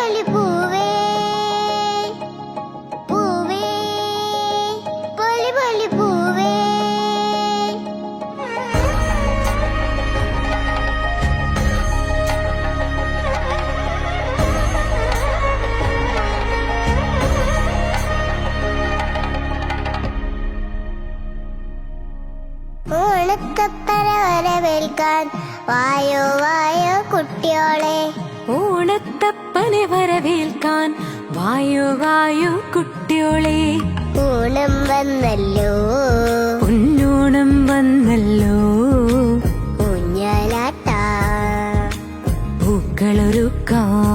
പൊലി പൂവേ പൂവേ പൊലി പൊലി പൂവേ. ഓണത്തപ്പന വരവേൽക്കാൻ വായോ വായോ കുട്ടിയോളെ. ഓണത്തപ്പനെ വരവേൽക്കാൻ വായോ വായോ കുട്ടിയോളെ. ഓണം വന്നല്ലോ പൊന്നോണം വന്നല്ലോ. ഊഞ്ഞാലാട്ട പൂക്കളൊരുക്കാം